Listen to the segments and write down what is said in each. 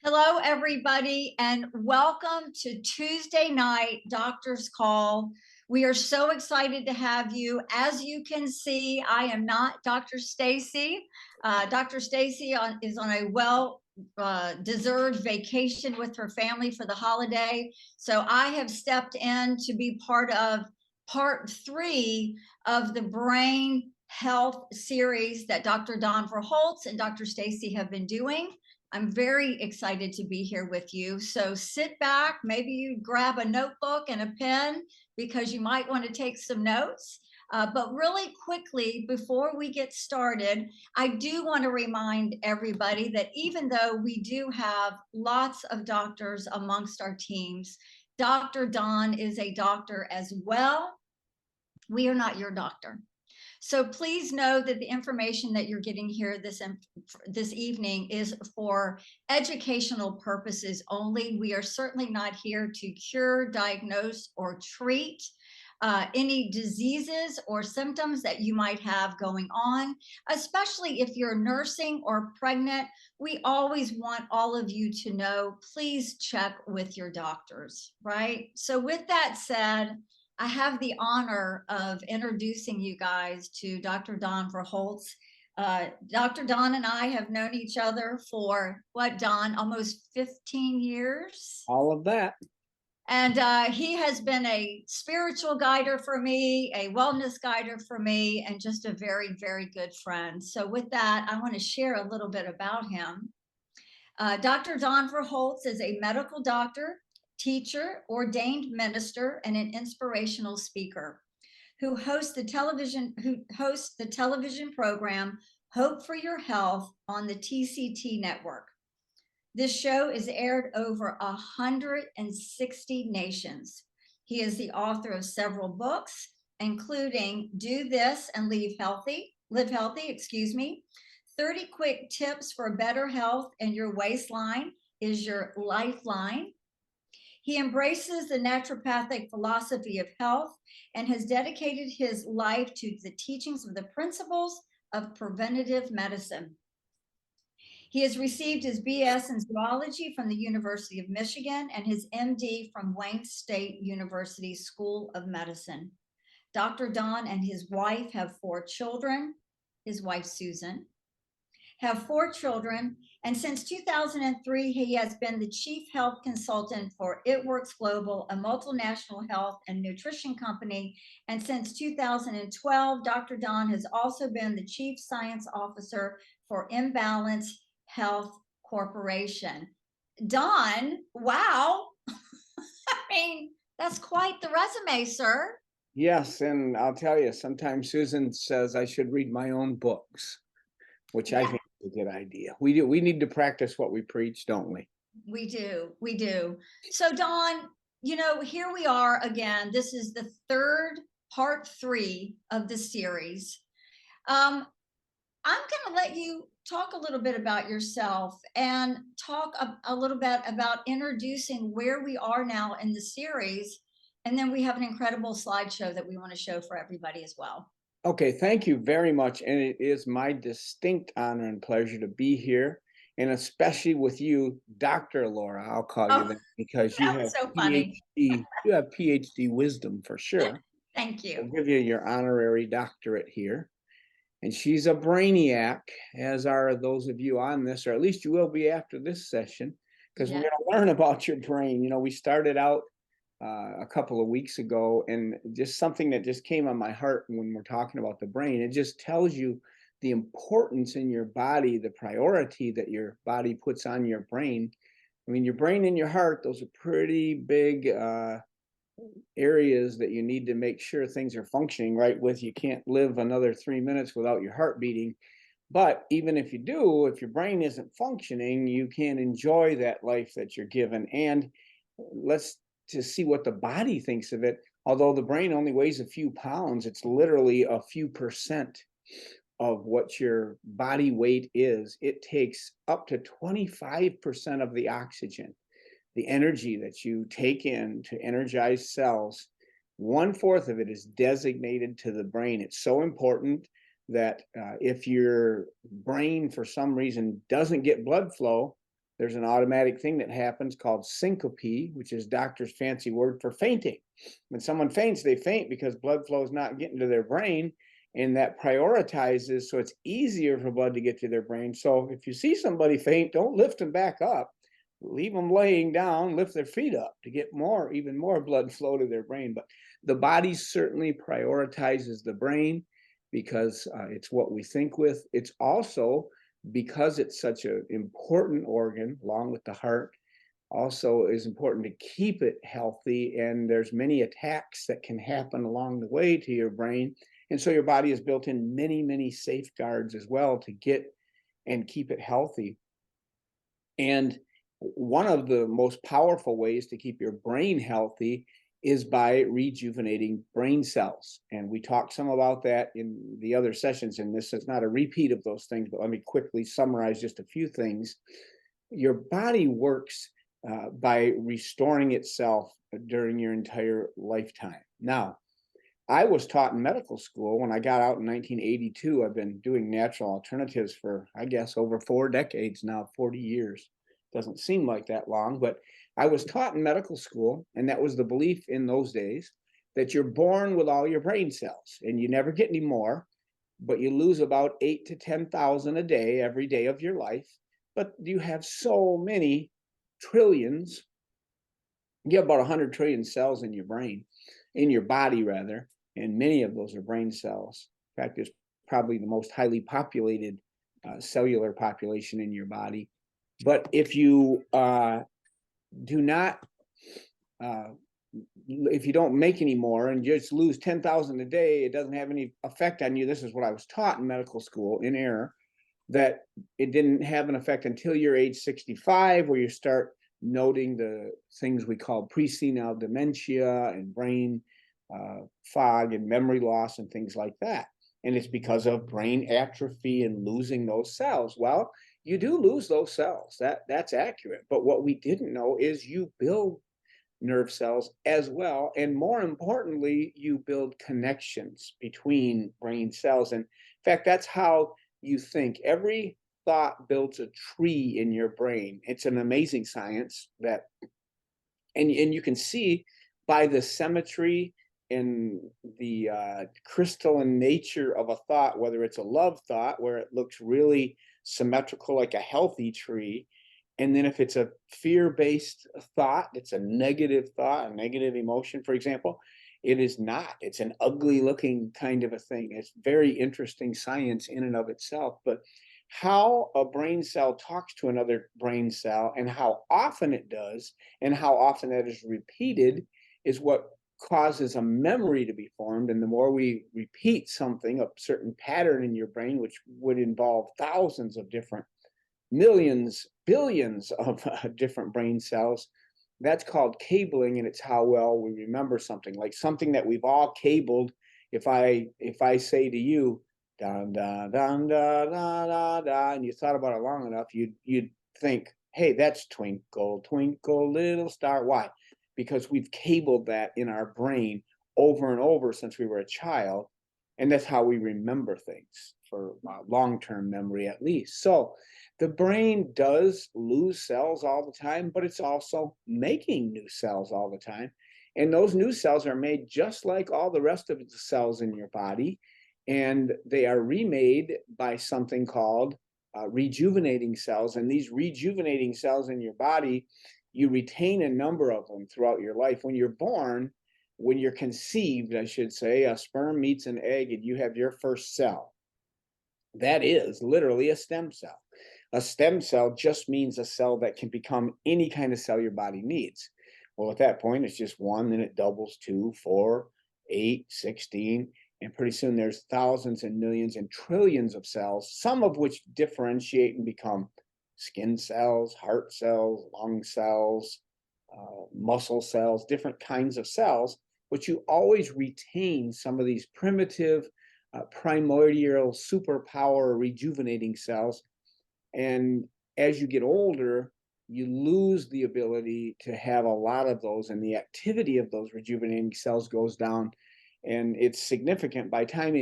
Hello, everybody, and welcome to Tuesday night Doctor's Call. We are so excited to have you. As you can see, I am not Dr. Stacy. Dr. Stacy is on a deserved vacation with her family for the holiday. So I have stepped in to be part of part 3 of the Brain Health series that Dr. Don Verholtz and Dr. Stacy have been doing. I'm very excited to be here with you. So sit back, maybe you grab a notebook and a pen because you might want to take some notes. But really quickly, before we get started, I do want to remind everybody that even though we do have lots of doctors amongst our teams, Dr. Don is a doctor as well. We are not your doctor. So please know that the information that you're getting here this evening is for educational purposes only. We are certainly not here to cure, diagnose, or treat any diseases or symptoms that you might have going on, especially if you're nursing or pregnant. We always want all of you to know, please check with your doctors, right? So with that said, I have the honor of introducing you guys to Dr. Don Verholtz. Dr. Don and I have known each other for what, Don, almost 15 years? All of that. And he has been a spiritual guider for me, a wellness guider for me, and just a very, very good friend. So with that, I want to share a little bit about him. Dr. Don Verholtz is a medical doctor, teacher, ordained minister, and an inspirational speaker who hosts the television program Hope for Your Health on the TCT network. This show is aired over 160 nations. He is the author of several books, including Do This and Live Healthy, 30 Quick Tips for Better Health, and Your Waistline is Your Lifeline. He embraces the naturopathic philosophy of health and has dedicated his life to the teachings of the principles of preventative medicine. He has received his BS in zoology from the University of Michigan and his MD from Wayne State University School of Medicine. Dr. Don and his wife have 4 children. His wife, Susan, have 4 children, and since 2003, he has been the chief health consultant for It Works Global, a multinational health and nutrition company. And since 2012, Dr. Don has also been the chief science officer for Imbalance Health Corporation. Don, wow. I mean, that's quite the resume, sir. Yes, and I'll tell you, sometimes Susan says I should read my own books, which I think is a good idea. We do. We need to practice what we preach, don't we? We do. We do. So, Don, here we are again. This is the part 3 of the series. I'm going to let you talk a little bit about yourself and talk a little bit about introducing where we are now in the series. And then we have an incredible slideshow that we want to show for everybody as well. Okay, thank you very much. And it is my distinct honor and pleasure to be here, and especially with you, Dr. Laura. I'll call you that because you have so funny. PhD, you have PhD wisdom for sure. Thank you. I'll give you your honorary doctorate here. And she's a brainiac, as are those of you on this, or at least you will be after this session, because we're going to learn about your brain. We started out a couple of weeks ago, and just something that just came on my heart when we're talking about the brain. It just tells you the importance in your body, the priority that your body puts on your brain. I mean, your brain and your heart, those are pretty big areas that you need to make sure things are functioning right with. You can't live another 3 minutes without your heart beating. But even if you do, if your brain isn't functioning, you can't enjoy that life that you're given. And let's just see what the body thinks of it. Although the brain only weighs a few pounds, it's literally a few percent of what your body weight is. It takes up to 25% of the oxygen, the energy that you take in to energize cells. 1/4 of it is designated to the brain. It's so important that if your brain for some reason doesn't get blood flow, there's an automatic thing that happens called syncope, which is doctor's fancy word for fainting. When someone faints, they faint because blood flow is not getting to their brain, and that prioritizes, so it's easier for blood to get to their brain. So if you see somebody faint, don't lift them back up. Leave them laying down, lift their feet up to get even more blood flow to their brain. But the body certainly prioritizes the brain because it's what we think with. It's also, because it's such an important organ, along with the heart, also is important to keep it healthy. And there's many attacks that can happen along the way to your brain. And so your body has built in many, many safeguards as well to get and keep it healthy. And one of the most powerful ways to keep your brain healthy is by rejuvenating brain cells. And we talked some about that in the other sessions, and this is not a repeat of those things, but let me quickly summarize just a few things. Your body works by restoring itself during your entire lifetime. Now, I was taught in medical school when I got out in 1982. I've been doing natural alternatives for, I guess, over 4 decades now, 40 years. Doesn't seem like that long, but I was taught in medical school, and that was the belief in those days, that you're born with all your brain cells and you never get any more, but you lose about 8 to 10,000 a day every day of your life. But you have so many trillions, you have about 100 trillion cells in your brain, in your body rather, and many of those are brain cells. In fact, it's probably the most highly populated cellular population in your body. But if you do not, if you don't make any more and just lose 10,000 a day, it doesn't have any effect on you. This is what I was taught in medical school in error, that it didn't have an effect until you're age 65, where you start noting the things we call presenile dementia and brain fog and memory loss and things like that. And it's because of brain atrophy and losing those cells. Well, you do lose those cells. That's accurate. But what we didn't know is you build nerve cells as well. And more importantly, you build connections between brain cells. And in fact, that's how you think. Every thought builds a tree in your brain. It's an amazing science that, and you can see by the symmetry and the crystalline nature of a thought, whether it's a love thought where it looks really symmetrical like a healthy tree, and then if it's a fear-based thought, it's a negative thought, a negative emotion, for example, it is not. It's an ugly looking kind of a thing. It's very interesting science in and of itself. But how a brain cell talks to another brain cell and how often it does and how often that is repeated is what causes a memory to be formed. And the more we repeat something, a certain pattern in your brain, which would involve thousands of different, millions, billions of different brain cells, that's called cabling. And it's how well we remember something, like something that we've all cabled. If I say to you, dun, dun, dun, dun, dun, dun, dun, and you thought about it long enough, you'd think, hey, that's twinkle, twinkle, little star. Why? Because we've cabled that in our brain over and over since we were a child. And that's how we remember things, for long-term memory at least. So the brain does lose cells all the time, but it's also making new cells all the time. And those new cells are made just like all the rest of the cells in your body. And they are remade by something called rejuvenating cells. And these rejuvenating cells in your body, you retain a number of them throughout your life. When you're born, when you're conceived, I should say, a sperm meets an egg and you have your first cell. That is literally a stem cell. A stem cell just means a cell that can become any kind of cell your body needs. Well, at that point, it's just one, then it doubles 2, 4, 8, 16, and pretty soon there's thousands and millions and trillions of cells, some of which differentiate and become skin cells, heart cells, lung cells, muscle cells, different kinds of cells, but you always retain some of these primitive, primordial, superpower rejuvenating cells. And as you get older, you lose the ability to have a lot of those, and the activity of those rejuvenating cells goes down. And it's significant. By time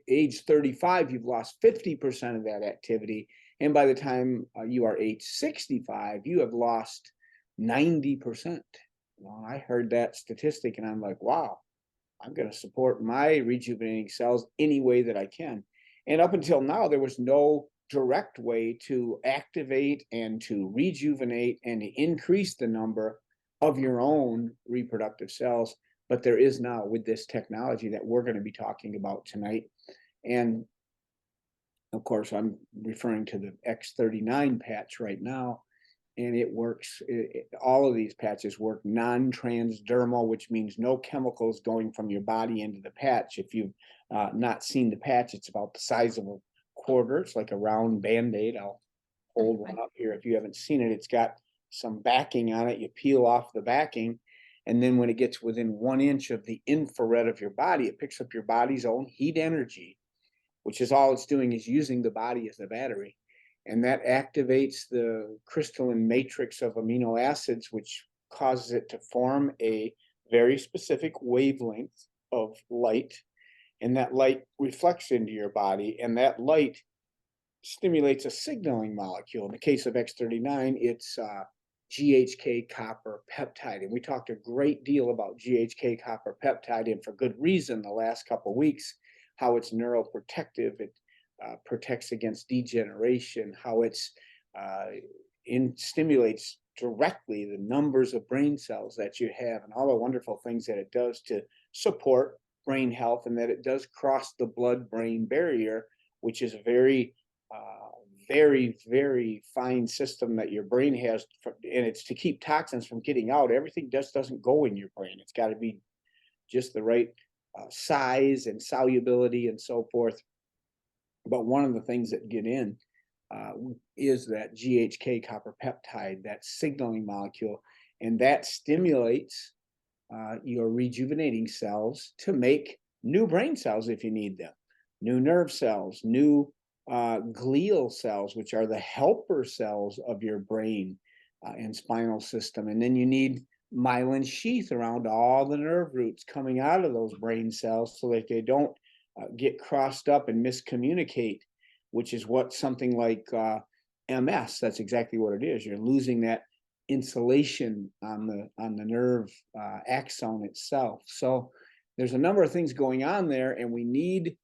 age 35, you've lost 50% of that activity. And by the time you are age 65, you have lost 90%. Well, I heard that statistic and I'm like, wow, I'm going to support my rejuvenating cells any way that I can. And up until now, there was no direct way to activate and to rejuvenate and to increase the number of your own reproductive cells. But there is now with this technology that we're going to be talking about tonight. And of course, I'm referring to the X39 patch right now, and it works. All of these patches work non-transdermal, which means no chemicals going from your body into the patch. If you've not seen the patch, it's about the size of a quarter. It's like a round Band-Aid. I'll hold one up here. If you haven't seen it, it's got some backing on it. You peel off the backing, and then when it gets within 1 inch of the infrared of your body, it picks up your body's own heat energy, which is all it's doing is using the body as a battery. And that activates the crystalline matrix of amino acids, which causes it to form a very specific wavelength of light. And that light reflects into your body, and that light stimulates a signaling molecule. In the case of X39, it's GHK copper peptide. And we talked a great deal about GHK copper peptide, and for good reason, the last couple of weeks, how it's neuroprotective. It protects against degeneration, how it's stimulates directly the numbers of brain cells that you have, and all the wonderful things that it does to support brain health, and that it does cross the blood-brain barrier, which is a very, very fine system that your brain has, and it's to keep toxins from getting out. Everything just doesn't go in your brain. It's got to be just the right size and solubility and so forth. But one of the things that get in is that GHK copper peptide, that signaling molecule, and that stimulates your rejuvenating cells to make new brain cells if you need them, new nerve cells, new glial cells, which are the helper cells of your brain and spinal system. And then you need myelin sheath around all the nerve roots coming out of those brain cells so that they don't get crossed up and miscommunicate, which is what something like MS, that's exactly what it is. You're losing that insulation on the nerve axon itself. So there's a number of things going on there, and we need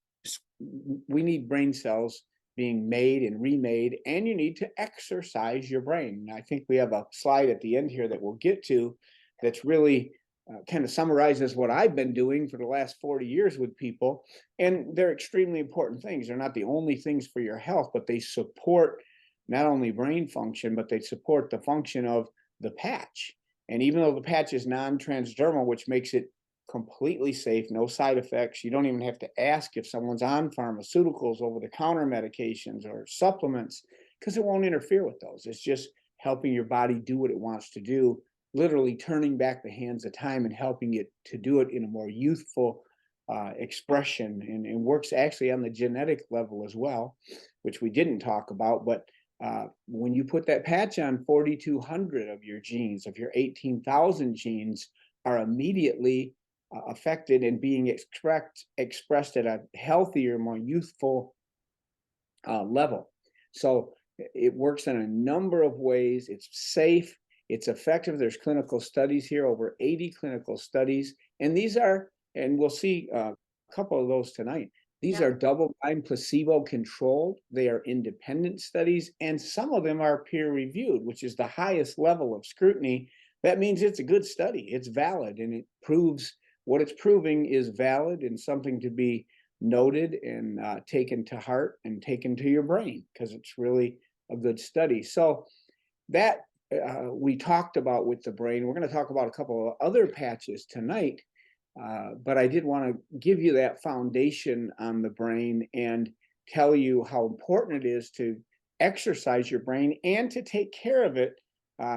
brain cells being made and remade, and you need to exercise your brain. And I think we have a slide at the end here that we'll get to that's really kind of summarizes what I've been doing for the last 40 years with people. And they're extremely important things. They're not the only things for your health, but they support not only brain function, but they support the function of the patch. And even though the patch is non-transdermal, which makes it completely safe, no side effects, you don't even have to ask if someone's on pharmaceuticals, over-the-counter medications or supplements, because it won't interfere with those. It's just helping your body do what it wants to do, literally turning back the hands of time and helping it to do it in a more youthful expression, and works actually on the genetic level as well, which we didn't talk about. But when you put that patch on, 4,200 of your genes, of your 18,000 genes, are immediately affected and being expressed at a healthier, more youthful level. So it works in a number of ways. It's safe. It's effective. There's clinical studies here, over 80 clinical studies. And these are, and we'll see a couple of those tonight. These are double-blind, placebo-controlled. They are independent studies, and some of them are peer-reviewed, which is the highest level of scrutiny. That means it's a good study. It's valid, and it proves what it's proving is valid and something to be noted and taken to heart and taken to your brain, because it's really a good study. So that we talked about with the brain. We're going to talk about a couple of other patches tonight, but I did want to give you that foundation on the brain and tell you how important it is to exercise your brain and to take care of it.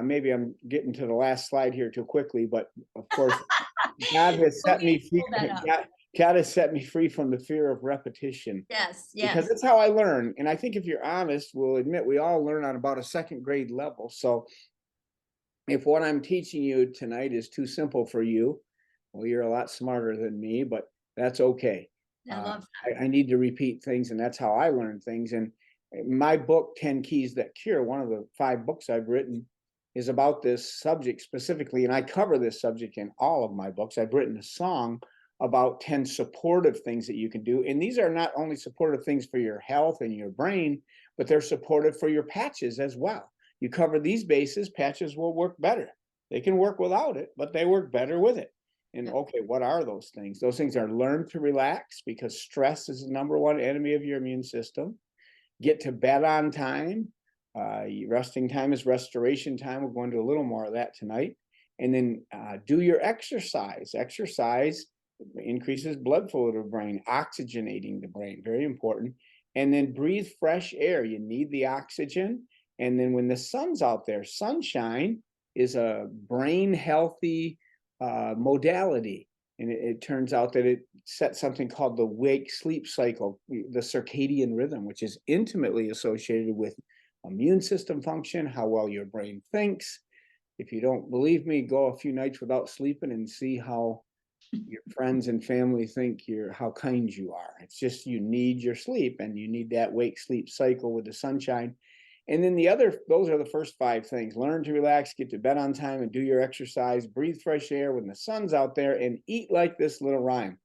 Maybe I'm getting to the last slide here too quickly, but of course, God has set me free. God has set me free from the fear of repetition. Yes, Because that's how I learn. And I think if you're honest, we'll admit we all learn on about a second grade level. So if what I'm teaching you tonight is too simple for you, well, you're a lot smarter than me, but that's okay. I love that. I need to repeat things, and that's how I learn things. And My book, 10 Keys That Cure, one of the 5 books I've written, is about this subject specifically. And I cover this subject in all of my books. I've written a song about 10 supportive things that you can do. And these are not only supportive things for your health and your brain, but they're supportive for your patches as well. You cover these bases, patches will work better. They can work without it, but they work better with it. And okay, what are those things? Those things are learn to relax, because stress is the number one enemy of your immune system. Get to bed on time. Resting time is restoration time. We'll go into a little more of that tonight. And then do your exercise. Exercise increases blood flow to the brain, oxygenating the brain, very important. And then breathe fresh air. You need the oxygen. And then when the sun's out there, sunshine is a brain healthy modality. And it turns out that it sets something called the wake sleep cycle, the circadian rhythm, which is intimately associated with immune system function, how well your brain thinks. If you don't believe me, go a few nights without sleeping and see how your friends and family think how kind you are. It's just, you need your sleep, and you need that wake sleep cycle with the sunshine. And then those are the first 5 things. Learn to relax, get to bed on time, and do your exercise. Breathe fresh air when the sun's out there, and eat like this little rhyme.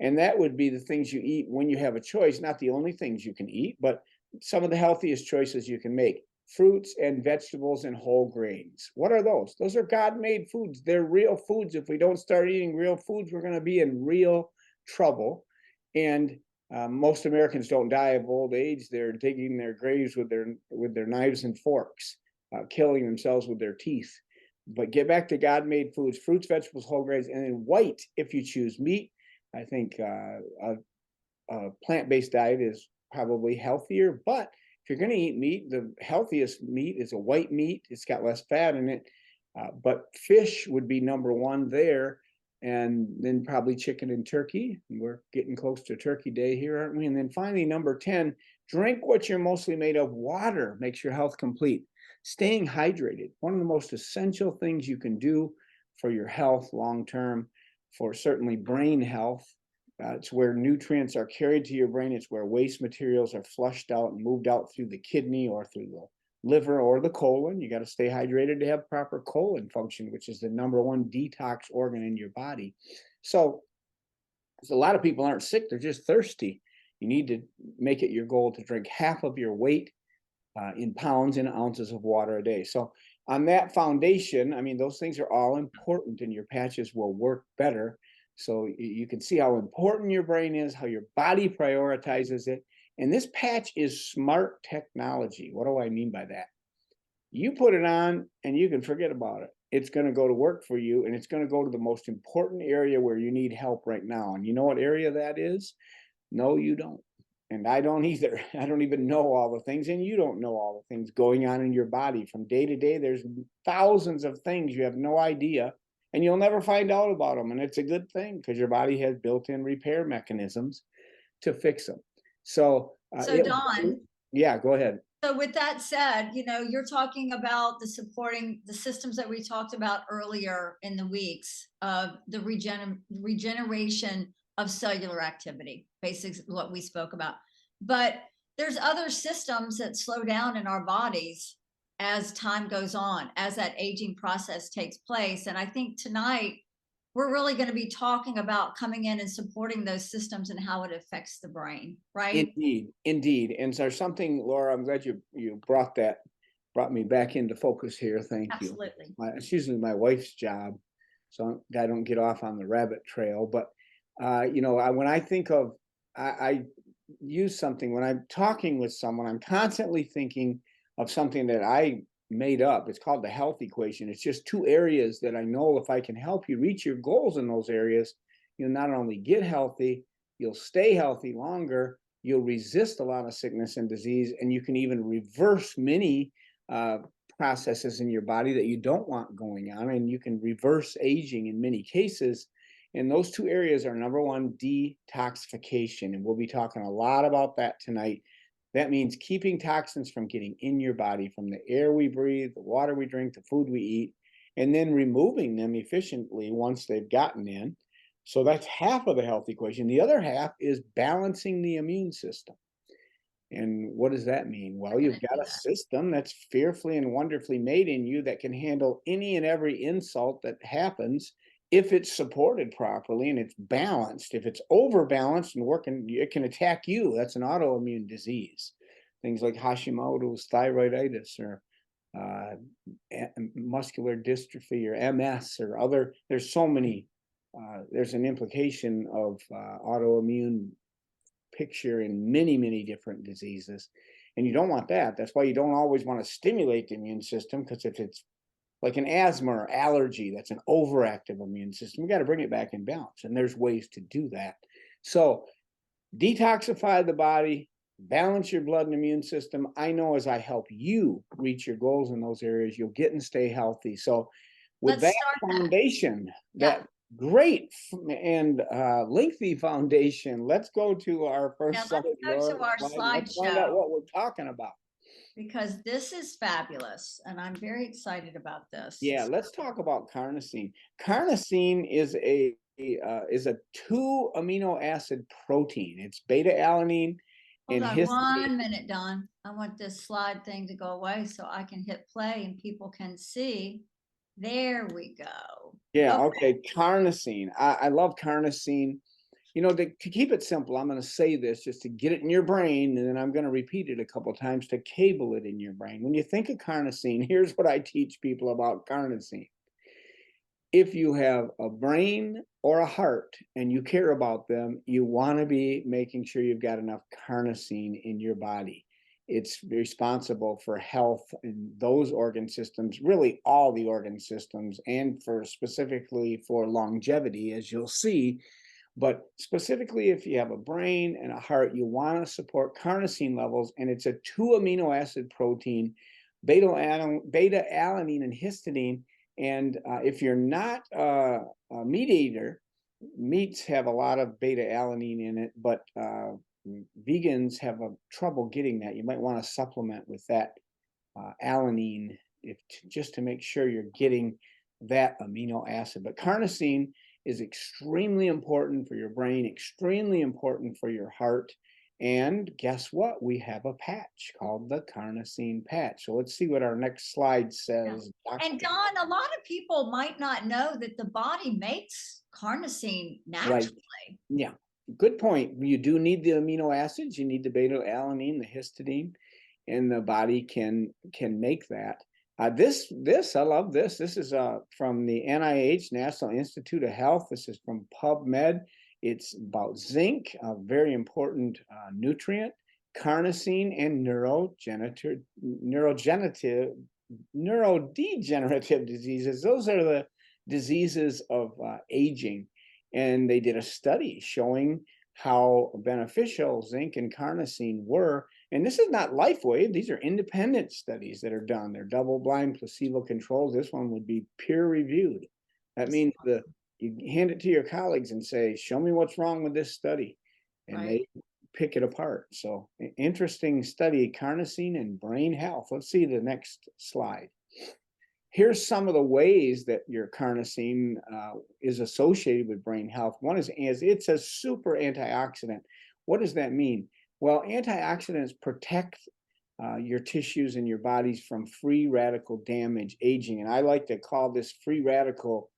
And that would be the things you eat when you have a choice, not the only things you can eat, but some of the healthiest choices you can make. Fruits and vegetables and whole grains. What are those? Those are God-made foods. They're real foods. If we don't start eating real foods, we're going to be in real trouble. And most Americans don't die of old age. They're digging their graves with their knives and forks, killing themselves with their teeth. But get back to God-made foods: fruits, vegetables, whole grains, and then white if you choose meat. I think a plant-based diet is probably healthier, but if you're going to eat meat, the healthiest meat is a white meat. It's got less fat in it, but fish would be number 1 there. And then probably chicken and turkey. We're getting close to Turkey Day here, aren't we? And then finally, number 10, drink what you're mostly made of. Water makes your health complete. Staying hydrated, one of the most essential things you can do for your health long term, for certainly brain health. It's where nutrients are carried to your brain. It's where waste materials are flushed out and moved out through the kidney or through the liver or the colon. You got to stay hydrated to have proper colon function, which is the number 1 detox organ in your body. So a lot of people aren't sick, they're just thirsty. You need to make it your goal to drink half of your weight in pounds and ounces of water a day. So on that foundation, I mean, those things are all important, and your patches will work better. So you can see how important your brain is, how your body prioritizes it. And this patch is smart technology. What do I mean by that? You put it on and you can forget about it. It's going to go to work for you, and it's going to go to the most important area where you need help right now. And you know what area that is? No, you don't. And I don't either. I don't even know all the things, and you don't know all the things going on in your body from day to day. There's thousands of things you have no idea, and you'll never find out about them. And it's a good thing, because your body has built-in repair mechanisms to fix them. So, So Don, yeah, go ahead. so with that said, you're talking about the supporting the systems that we talked about earlier in the weeks of the regeneration of cellular activity, basically what we spoke about. But there's other systems that slow down in our bodies as time goes on, as that aging process takes place. And I think tonight we're really going to be talking about coming in and supporting those systems and how it affects the brain, right? Indeed. And there's something, Laura, I'm glad you brought me back into focus here. Thank you. Absolutely. It's usually my wife's job, so I don't get off on the rabbit trail. But when I think of, I use something when I'm talking with someone. I'm constantly thinking of something that I made up. It's called the health equation. It's just 2 areas that I know, if I can help you reach your goals in those areas, you'll not only get healthy, you'll stay healthy longer, you'll resist a lot of sickness and disease, and you can even reverse many processes in your body that you don't want going on, and you can reverse aging in many cases. And those 2 areas are, number 1, detoxification, and we'll be talking a lot about that tonight. That means keeping toxins from getting in your body, from the air we breathe, the water we drink, the food we eat, and then removing them efficiently once they've gotten in. So that's half of the health equation. The other half is balancing the immune system. And what does that mean? Well, You're you've gonna do got a that. system that's fearfully and wonderfully made in you that can handle any and every insult that happens if it's supported properly and it's balanced. If it's overbalanced and working, it can attack you. That's an autoimmune disease. Things like Hashimoto's thyroiditis or uh, muscular dystrophy or MS or other. There's so many. There's an implication of autoimmune picture in many, many different diseases. And you don't want that. That's why you don't always want to stimulate the immune system, because if it's like an asthma or allergy, that's an overactive immune system. We got to bring it back in balance. And there's ways to do that. So detoxify the body, balance your blood and immune system. I know as I help you reach your goals in those areas, you'll get and stay healthy. So with Let's that start that. foundation, Yeah. that great and lengthy foundation, let's go to our Yeah, first let's slide. go to our Let's find out slideshow what we're talking about. because this is fabulous and I'm very excited about this. Yeah, let's talk about carnosine. Carnosine is a 2 amino acid protein. It's beta alanine Hold and on histidine. 1 minute, Don. I want this slide thing to go away so I can hit play and people can see. There we go. Yeah, Okay. okay. Carnosine. I love carnosine. You know, to keep it simple, I'm going to say this just to get it in your brain, and then I'm going to repeat it a couple of times to cable it in your brain. When you think of carnosine, here's what I teach people about carnosine. If you have a brain or a heart and you care about them, you want to be making sure you've got enough carnosine in your body. It's responsible for health in those organ systems, really all the organ systems, and for specifically for longevity, as you'll see. But specifically, if you have a brain and a heart, you want to support carnosine levels, and it's a 2 amino acid protein, beta alanine and histidine. And if you're not a meat eater, meats have a lot of beta alanine in it, but vegans have a trouble getting that. You might want to supplement with that alanine just to make sure you're getting that amino acid. But carnosine is extremely important for your brain, extremely important for your heart. And guess what? We have a patch called the carnosine patch. So let's see what our next slide says. Yeah. And Don, a lot of people might not know that the body makes carnosine naturally. Right. Yeah. Good point. You do need the amino acids. You need the beta alanine, the histidine, and the body can make that. This I love this. This is from the NIH, National Institute of Health. This is from PubMed. It's about zinc, a very important nutrient, carnosine, and neurodegenerative diseases. Those are the diseases of aging. And they did a study showing how beneficial zinc and carnosine were. And this is not LifeWave. These are independent studies that are done. They're double-blind, placebo-controlled. This one would be peer-reviewed. That means you hand it to your colleagues and say, show me what's wrong with this study. And they pick it apart. So interesting study, carnosine and brain health. Let's see the next slide. Here's some of the ways that your carnosine is associated with brain health. One is it's a super antioxidant. What does that mean? Well, antioxidants protect your tissues and your bodies from free radical damage, aging. And I like to call this free radical,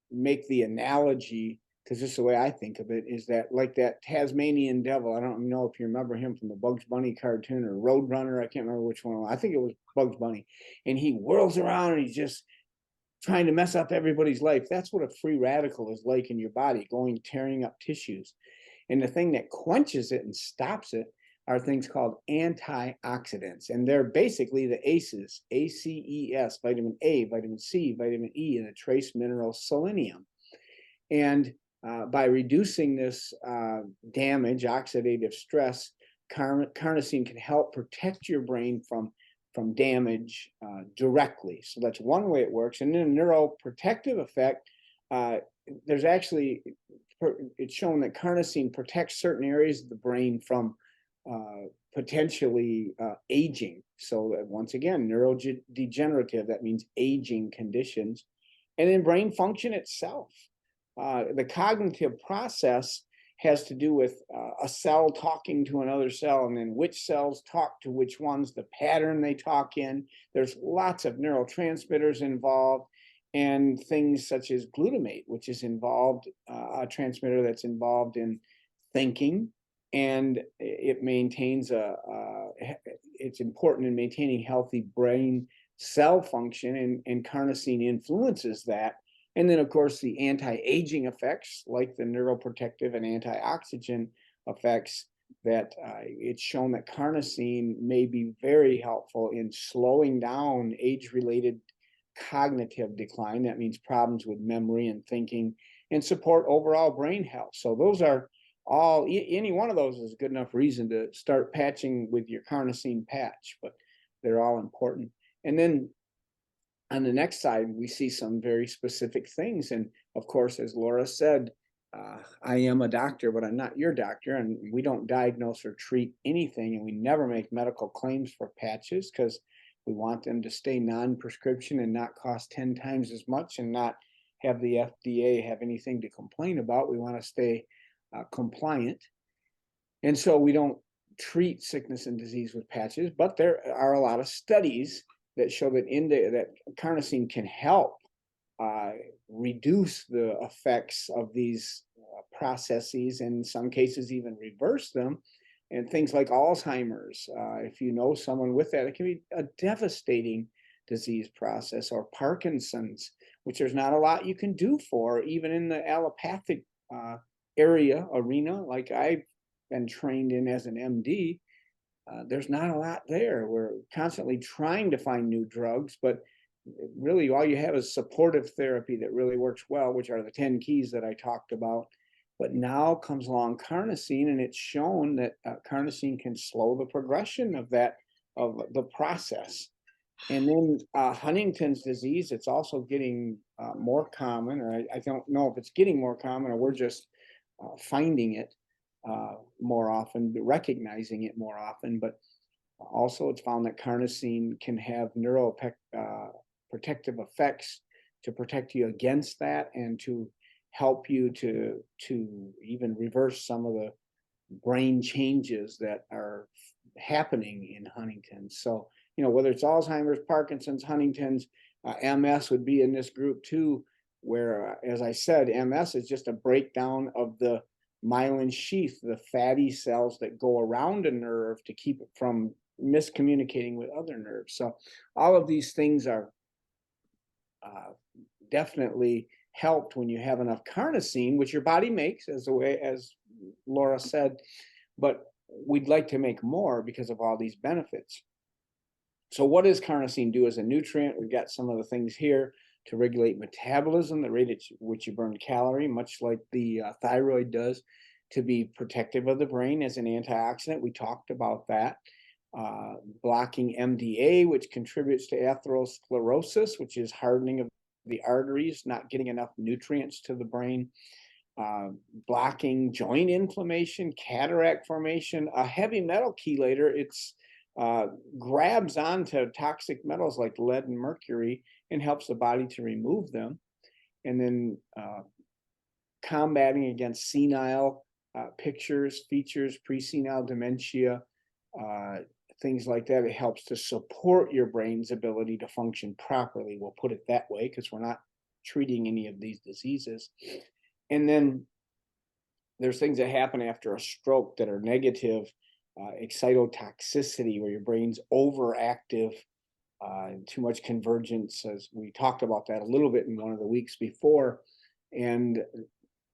make the analogy, because this is the way I think of it, is that like that Tasmanian devil. I don't know if you remember him from the Bugs Bunny cartoon or Roadrunner. I can't remember which one. I think it was Bugs Bunny. And he whirls around and he's just trying to mess up everybody's life. That's what a free radical is like in your body, tearing up tissues. And the thing that quenches it and stops it are things called antioxidants. And they're basically the ACEs, ACES, vitamin A, vitamin C, vitamin E, and the trace mineral selenium. And by reducing this damage, oxidative stress, carnosine can help protect your brain from damage directly. So that's one way it works. And then a neuroprotective effect, there's actually, it's shown that carnosine protects certain areas of the brain from potentially aging. So once again, neurodegenerative, that means aging conditions. And then brain function itself. The cognitive process has to do with a cell talking to another cell, and then which cells talk to which ones, the pattern they talk in. There's lots of neurotransmitters involved, and things such as glutamate, which is involved, a transmitter that's involved in thinking, and it maintains it's important in maintaining healthy brain cell function, and carnosine influences that. And then, of course, the anti-aging effects, like the neuroprotective and antioxidant effects, that it's shown that carnosine may be very helpful in slowing down age-related cognitive decline. That means problems with memory and thinking, and support overall brain health. So those are all, any one of those is a good enough reason to start patching with your carnosine patch, but they're all important. And then on the next side, we see some very specific things. And of course, as Laura said, I am a doctor, but I'm not your doctor, and we don't diagnose or treat anything, and we never make medical claims for patches because we want them to stay non-prescription and not cost 10 times as much, and not have the FDA have anything to complain about. We want to stay compliant. And so we don't treat sickness and disease with patches, but there are a lot of studies that show that that carnosine can help reduce the effects of these processes, and in some cases even reverse them. And things like Alzheimer's, if you know someone with that, it can be a devastating disease process, or Parkinson's, which there's not a lot you can do for, even in the allopathic arena, like I've been trained in as an MD. There's not a lot there. We're constantly trying to find new drugs, but really all you have is supportive therapy that really works well, which are the 10 keys that I talked about. But now comes along carnosine, and it's shown that carnosine can slow the progression of the process. And then Huntington's disease, it's also getting more common, or I don't know if it's getting more common, or we're just finding it more often, recognizing it more often. But also it's found that carnosine can have protective effects to protect you against that, and to help you to even reverse some of the brain changes that are happening in Huntington's. So, whether it's Alzheimer's, Parkinson's, Huntington's, MS would be in this group too, where, as I said, MS is just a breakdown of the myelin sheath, the fatty cells that go around a nerve to keep it from miscommunicating with other nerves. So all of these things are definitely helped when you have enough carnosine, which your body makes, as Laura said, but we'd like to make more because of all these benefits. So what does carnosine do as a nutrient? We've got some of the things here: to regulate metabolism, the rate at which you burn calorie, much like the thyroid does; to be protective of the brain as an antioxidant. We talked about that. Blocking MDA, which contributes to atherosclerosis, which is hardening of the arteries, not getting enough nutrients to the brain. Blocking joint inflammation, cataract formation. A heavy metal chelator, it's grabs onto toxic metals like lead and mercury and helps the body to remove them. And then combating against senile features, presenile dementia, things like that. It helps to support your brain's ability to function properly. We'll put it that way, because we're not treating any of these diseases. And then there's things that happen after a stroke that are negative. Excitotoxicity, where your brain's overactive, too much convergence, as we talked about that a little bit in one of the weeks before. And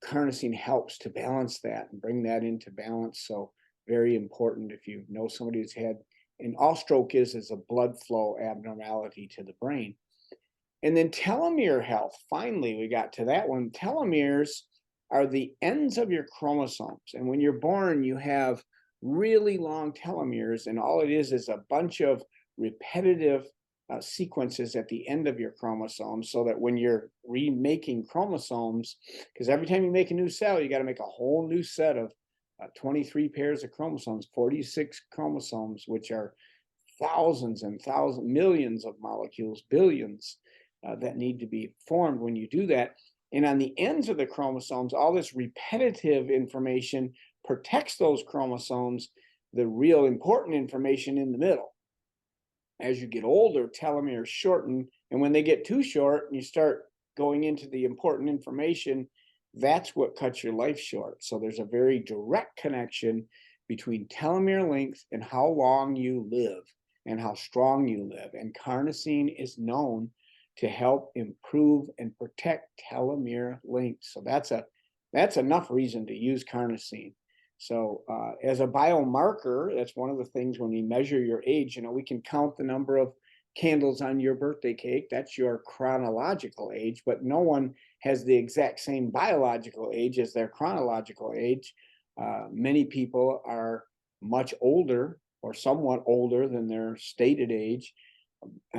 carnosine helps to balance that and bring that into balance. So very important if you know somebody who's had, and all stroke is a blood flow abnormality to the brain. And then telomere health. Finally, we got to that one. Telomeres are the ends of your chromosomes. And when you're born, you have really long telomeres, and all it is a bunch of repetitive sequences at the end of your chromosomes, so that when you're remaking chromosomes, because every time you make a new cell, you got to make a whole new set of 23 pairs of chromosomes, 46 chromosomes, which are thousands and thousands, millions of molecules, billions that need to be formed when you do that. And on the ends of the chromosomes, all this repetitive information protects those chromosomes, the real important information in the middle. As you get older, telomeres shorten, and when they get too short and you start going into the important information, that's what cuts your life short. So there's a very direct connection between telomere length and how long you live and how strong you live. And carnosine is known to help improve and protect telomere length. So that's enough reason to use carnosine. So as a biomarker, that's one of the things when we measure your age, we can count the number of candles on your birthday cake. That's your chronological age, but no one has the exact same biological age as their chronological age. Many people are much older or somewhat older than their stated age.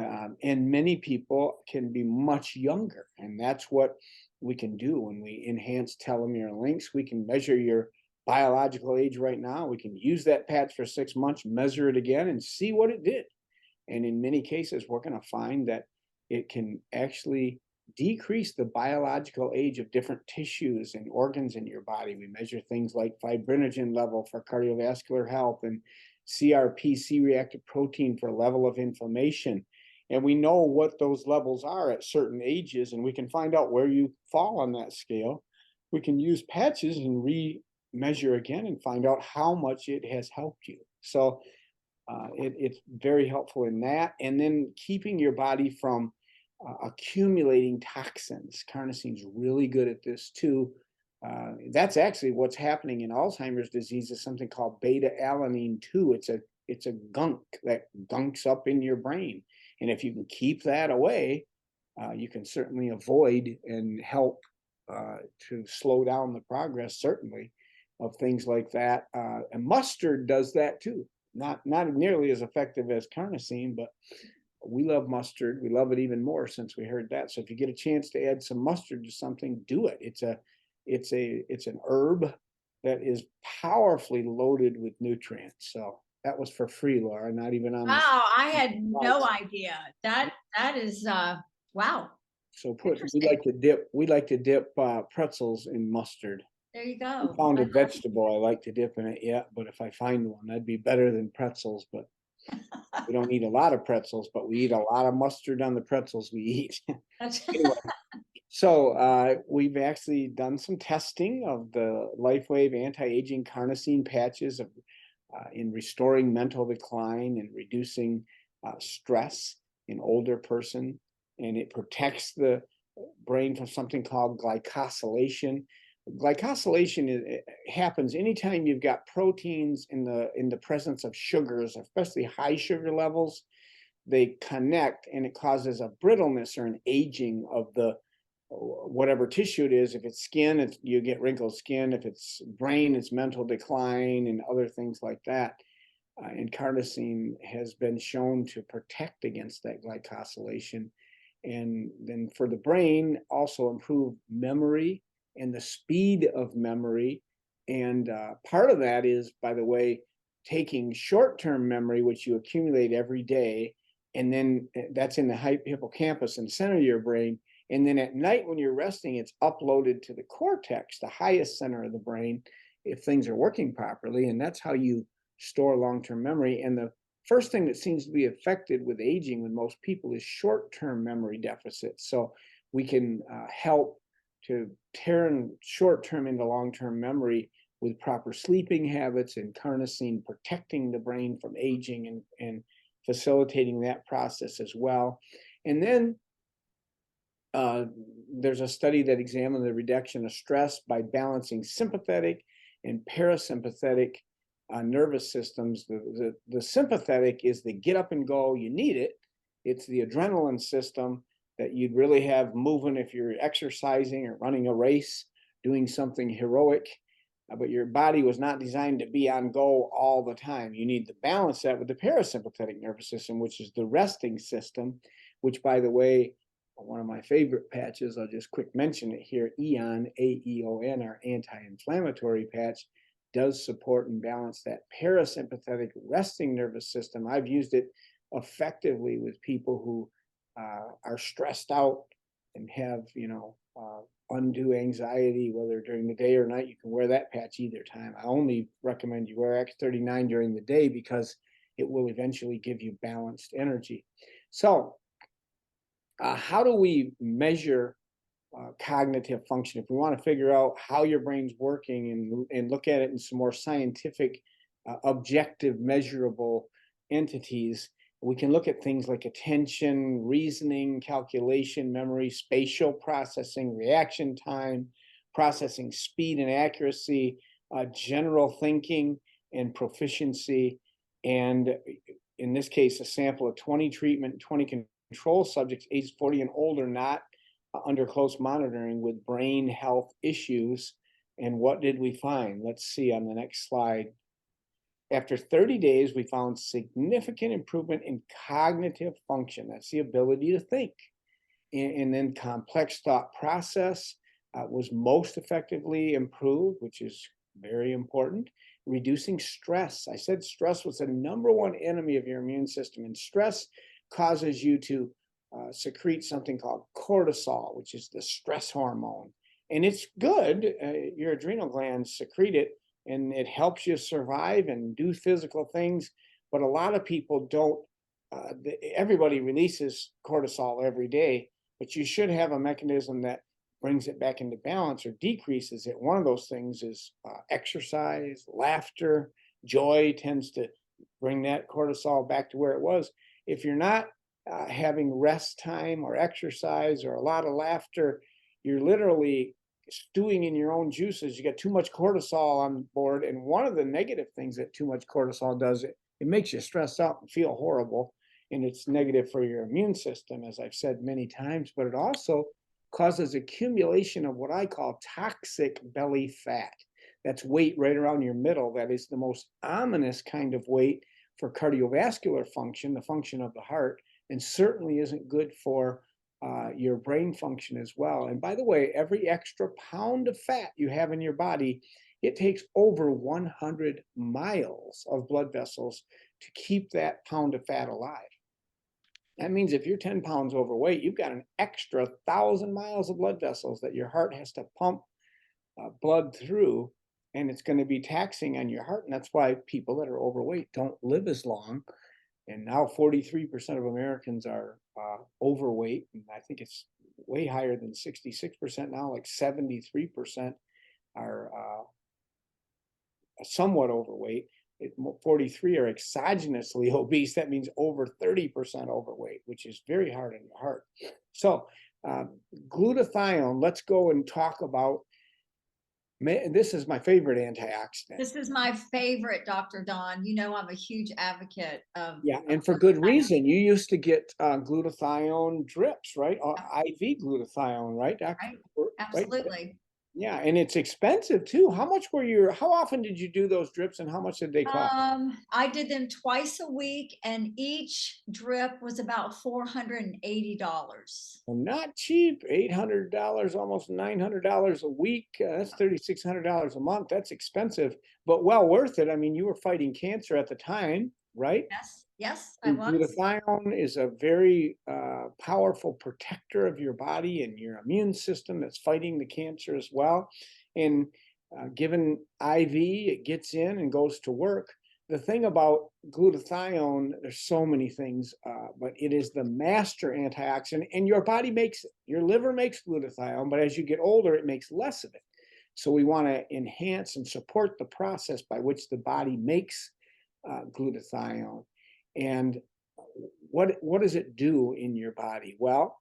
And many people can be much younger. And that's what we can do when we enhance telomere lengths. We can measure your biological age right now. We can use that patch for 6 months, measure it again, and see what it did. And in many cases, we're going to find that it can actually decrease the biological age of different tissues and organs in your body. We measure things like fibrinogen level for cardiovascular health and CRP, C-reactive protein for level of inflammation. And we know what those levels are at certain ages, and we can find out where you fall on that scale. We can use patches and measure again and find out how much it has helped you. So it's very helpful in that. And then keeping your body from accumulating toxins. Carnosine's really good at this too. That's actually what's happening in Alzheimer's disease is something called beta alanine 2. It's a gunk that gunks up in your brain. And if you can keep that away, you can certainly avoid and help to slow down the progress, certainly, of things like that. And mustard does that too. Not nearly as effective as carnosine, but we love mustard. We love it even more since we heard that. So if you get a chance to add some mustard to something, do it. It's an herb that is powerfully loaded with nutrients. So that was for free, Laura, not even on this. Wow, I had no idea. That is wow. So we like to dip pretzels in mustard. There you I go. found a vegetable I like to dip in it yet, but if I find one, that'd be better than pretzels. But we don't eat a lot of pretzels, but we eat a lot of mustard on the pretzels we eat. Anyway, so we've actually done some testing of the LifeWave anti-aging carnosine patches in restoring mental decline and reducing stress in older person, and it protects the brain from something called glycosylation. Glycosylation happens anytime you've got proteins in the presence of sugars, especially high sugar levels. They connect and it causes a brittleness or an aging of the whatever tissue it is. If it's skin, you get wrinkled skin. If it's brain, it's mental decline and other things like that. And carnosine has been shown to protect against that glycosylation. And then for the brain, also improve memory and the speed of memory. And part of that is, by the way, taking short-term memory, which you accumulate every day, and then that's in the hippocampus in the center of your brain. And then at night when you're resting, it's uploaded to the cortex, the highest center of the brain, if things are working properly. And that's how you store long-term memory. And the first thing that seems to be affected with aging with most people is short-term memory deficits. So we can help to turn short-term into long-term memory with proper sleeping habits and carnosine protecting the brain from aging and facilitating that process as well. And then there's a study that examined the reduction of stress by balancing sympathetic and parasympathetic nervous systems. The sympathetic is the get up and go, you need it. It's the adrenaline system that you'd really have moving if you're exercising or running a race, doing something heroic, but your body was not designed to be on go all the time. You need to balance that with the parasympathetic nervous system, which is the resting system, which, by the way, one of my favorite patches, I'll just quick mention it here, AEON, AEON, our anti-inflammatory patch, does support and balance that parasympathetic resting nervous system. I've used it effectively with people who are stressed out and have, undue anxiety, whether during the day or night. You can wear that patch either time. I only recommend you wear X39 during the day because it will eventually give you balanced energy. So, how do we measure cognitive function? If we want to figure out how your brain's working and look at it in some more scientific, objective, measurable entities, we can look at things like attention, reasoning, calculation, memory, spatial processing, reaction time, processing speed and accuracy, general thinking, and proficiency. And in this case, a sample of 20 treatment, 20 control subjects aged 40 and older, not under close monitoring, with brain health issues. And what did we find? Let's see on the next slide. After 30 days, we found significant improvement in cognitive function. That's the ability to think. And then complex thought process was most effectively improved, which is very important. Reducing stress. I said stress was the #1 enemy of your immune system, and stress causes you to secrete something called cortisol, which is the stress hormone. And it's good. Your adrenal glands secrete it, and it helps you survive and do physical things. But a lot of people don't. Everybody releases cortisol every day, but you should have a mechanism that brings it back into balance or decreases it. One of those things is exercise, laughter, joy tends to bring that cortisol back to where it was. If you're not having rest time or exercise or a lot of laughter, you're literally stewing in your own juices. You got too much cortisol on board. And one of the negative things that too much cortisol does, it makes you stressed out and feel horrible. And it's negative for your immune system, as I've said many times, but it also causes accumulation of what I call toxic belly fat. That's weight right around your middle. That is the most ominous kind of weight for cardiovascular function, the function of the heart, and certainly isn't good for your brain function as well. And by the way, every extra pound of fat you have in your body, it takes over 100 miles of blood vessels to keep that pound of fat alive. That means if you're 10 pounds overweight, you've got an extra 1,000 miles of blood vessels that your heart has to pump blood through, and it's going to be taxing on your heart. And that's why people that are overweight don't live as long. And now 43% of Americans are overweight. And I think it's way higher than 66% now, like 73% are somewhat overweight. 43 are exogenously obese. That means over 30% overweight, which is very hard on your heart. So glutathione, let's go and talk about, this is my favorite antioxidant. This is my favorite, Dr. Don. You know, I'm a huge advocate of. Yeah, and for good reason. You used to get glutathione drips, right? IV glutathione, right, Doctor? Right? Right? Absolutely. Yeah, and it's expensive too. How often did you do those drips and how much did they cost? I did them twice a week, and each drip was about $480. Well, not cheap. $800, almost $900 a week. That's $3,600 a month. That's expensive, but well worth it. I mean, you were fighting cancer at the time, right? Yes, yes, I And was. glutathione is a very powerful protector of your body and your immune system that's fighting the cancer as well. And given IV, it gets in and goes to work. The thing about glutathione, there's so many things, but it is the master antioxidant, and your body makes it. Your liver makes glutathione, but as you get older, it makes less of it. So we want to enhance and support the process by which the body makes glutathione. And what does it do in your body? Well,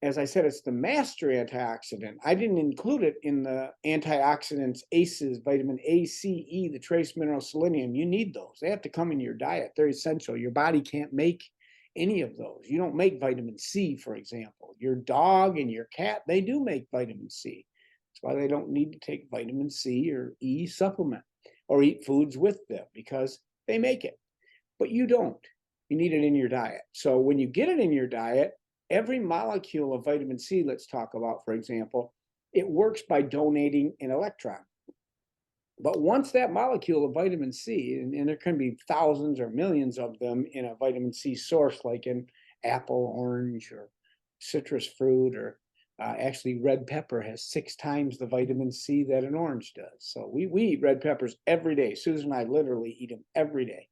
as I said, it's the master antioxidant. I didn't include it in the antioxidants, ACEs, vitamin A, C, E, the trace mineral selenium. You need those. They have to come in your diet. They're essential. Your body can't make any of those. You don't make vitamin C, for example. Your dog and your cat, they do make vitamin C. That's why they don't need to take vitamin C or E supplement or eat foods with them, because they make it. But you don't. You need it in your diet. So when you get it in your diet, every molecule of vitamin C, let's talk about, for example, it works by donating an electron. But once that molecule of vitamin C, and there can be thousands or millions of them in a vitamin C source, like in apple, orange, or citrus fruit, or Actually, red pepper has 6 times the vitamin C that an orange does. So we eat red peppers every day. Susan and I literally eat them every day,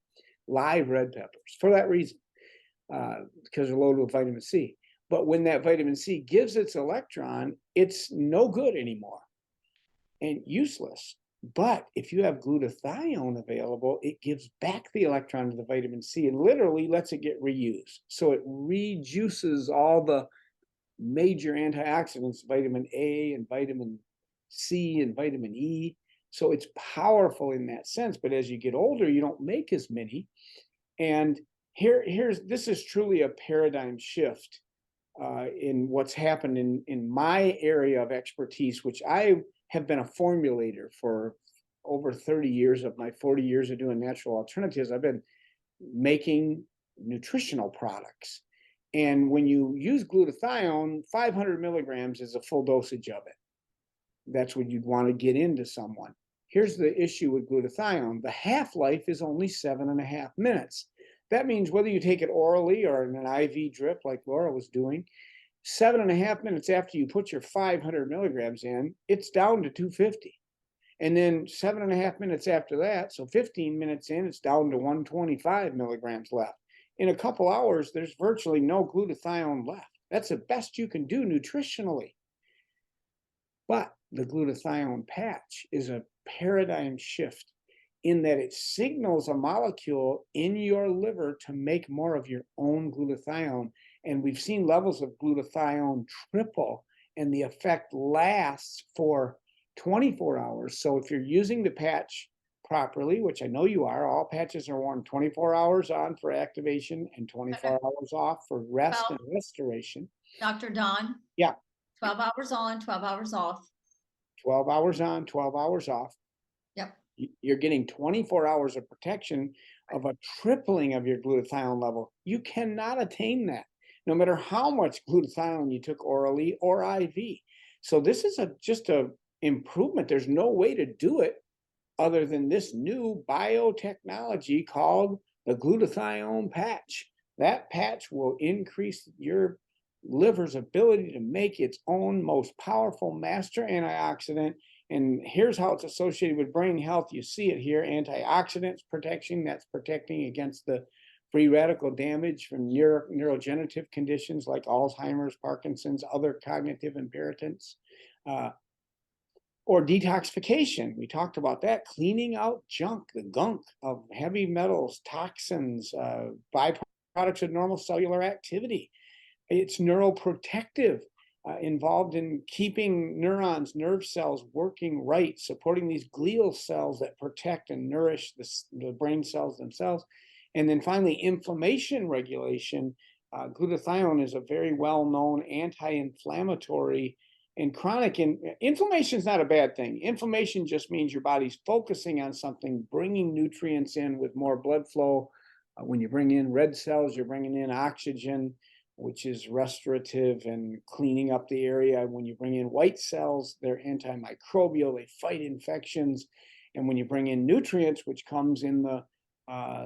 live red peppers for that reason, because they're loaded with vitamin C. But when that vitamin C gives its electron, it's no good anymore and useless. But if you have glutathione available, it gives back the electron to the vitamin C and literally lets it get reused. So it rejuices all the major antioxidants, vitamin A and vitamin C and vitamin E. So it's powerful in that sense. But as you get older, you don't make as many. And this is truly a paradigm shift in what's happened in my area of expertise, which I have been a formulator for over 30 years of my 40 years of doing natural alternatives. I've been making nutritional products. And when you use glutathione, 500 milligrams is a full dosage of it. That's what you'd want to get into someone. Here's the issue with glutathione. The half-life is only 7.5 minutes. That means whether you take it orally or in an IV drip like Laura was doing, 7.5 minutes after you put your 500 milligrams in, it's down to 250. And then 7.5 minutes after that, so 15 minutes in, it's down to 125 milligrams left. In a couple hours, there's virtually no glutathione left. That's the best you can do nutritionally. But the glutathione patch is a paradigm shift in that it signals a molecule in your liver to make more of your own glutathione. And we've seen levels of glutathione triple, and the effect lasts for 24 hours. So if you're using the patch properly, which I know you are, all patches are worn 24 hours on for activation and 24 hours off for rest and restoration. Dr. Don? Yeah. 12 hours on, 12 hours off. 12 hours on, 12 hours off. Yep. You're getting 24 hours of protection of a tripling of your glutathione level. You cannot attain that, no matter how much glutathione you took orally or IV. So this is just a improvement. There's no way to do it other than this new biotechnology called the glutathione patch. That patch will increase your liver's ability to make its own most powerful master antioxidant. And here's how it's associated with brain health. You see it here: antioxidants protection, that's protecting against the free radical damage from neurodegenerative conditions like Alzheimer's, Parkinson's, other cognitive impairments. Or detoxification. We talked about that, cleaning out junk, the gunk of heavy metals, toxins, byproducts of normal cellular activity. It's neuroprotective, involved in keeping neurons, nerve cells working right, supporting these glial cells that protect and nourish the brain cells themselves. And then finally, inflammation regulation. Glutathione is a very well-known anti-inflammatory and chronic. Inflammation is not a bad thing. Inflammation just means your body's focusing on something, bringing nutrients in with more blood flow. When you bring in red cells, you're bringing in oxygen, which is restorative and cleaning up the area. When you bring in white cells, they're antimicrobial, they fight infections. And when you bring in nutrients, which comes in the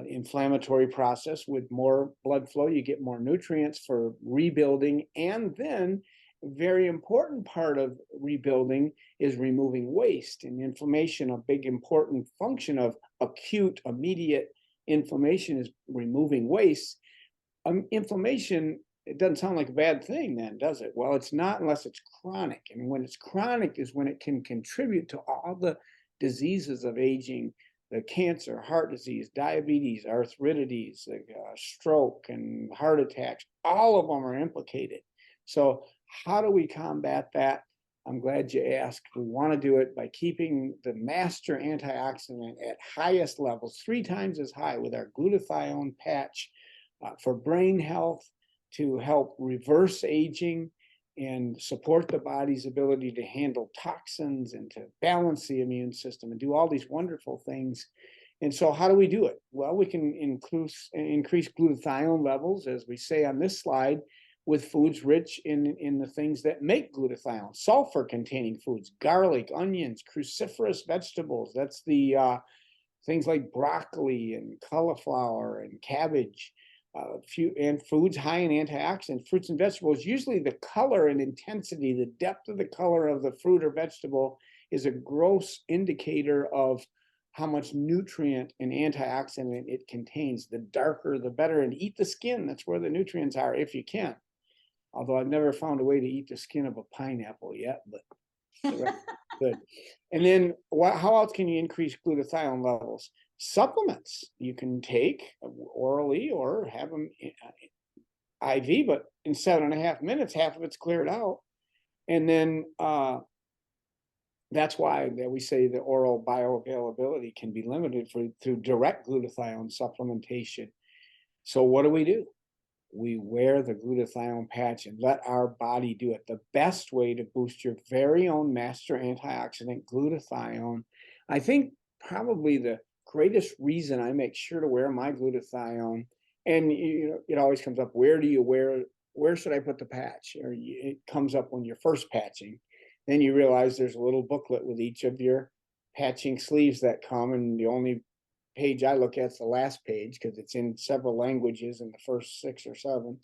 inflammatory process with more blood flow, you get more nutrients for rebuilding. And then a very important part of rebuilding is removing waste. And inflammation, a big important function of acute, immediate inflammation, is removing waste. Inflammation, it doesn't sound like a bad thing then, does it? Well, it's not unless it's chronic. And when it's chronic is when it can contribute to all the diseases of aging, the cancer, heart disease, diabetes, arthritis, stroke, and heart attacks. All of them are implicated. So how do we combat that? I'm glad you asked. We want to do it by keeping the master antioxidant at highest levels, 3 times as high, with our glutathione patch for brain health, to help reverse aging and support the body's ability to handle toxins and to balance the immune system and do all these wonderful things. And so how do we do it? Well, we can increase glutathione levels, as we say on this slide, with foods rich in the things that make glutathione. Sulfur-containing foods, garlic, onions, cruciferous vegetables. That's the things like broccoli and cauliflower and cabbage. foods high in antioxidants, fruits and vegetables. Usually, the color and intensity, the depth of the color of the fruit or vegetable, is a gross indicator of how much nutrient and antioxidant it contains. The darker, the better. And eat the skin. That's where the nutrients are, if you can. Although I've never found a way to eat the skin of a pineapple yet, but the rest is good. And then, how else can you increase glutathione levels? Supplements you can take orally or have them IV, but in 7.5 minutes, half of it's cleared out. And then that's why that we say the oral bioavailability can be limited through direct glutathione supplementation. So what do? We wear the glutathione patch and let our body do it. The best way to boost your very own master antioxidant, glutathione. I think probably the greatest reason I make sure to wear my glutathione, and it always comes up, where should I put the patch? Or it comes up when you're first patching. Then you realize there's a little booklet with each of your patching sleeves that come, and the only page I look at is the last page because it's in several languages in the first 6 or 7.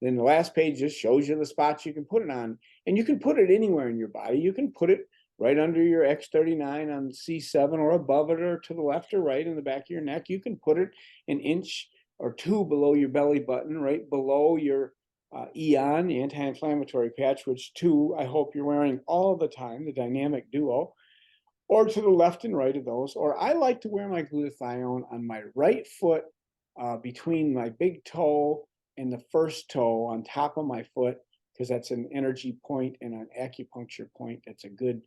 Then the last page just shows you the spots you can put it on. And you can put it anywhere in your body. You can put it right under your X39 on C7 or above it or to the left or right in the back of your neck. You can put it an inch or 2 below your belly button, right below your EON, the anti-inflammatory patch, which I hope you're wearing all the time, the dynamic duo, or to the left and right of those. Or I like to wear my glutathione on my right foot, between my big toe and the first toe on top of my foot, because that's an energy point and an acupuncture point. That's a good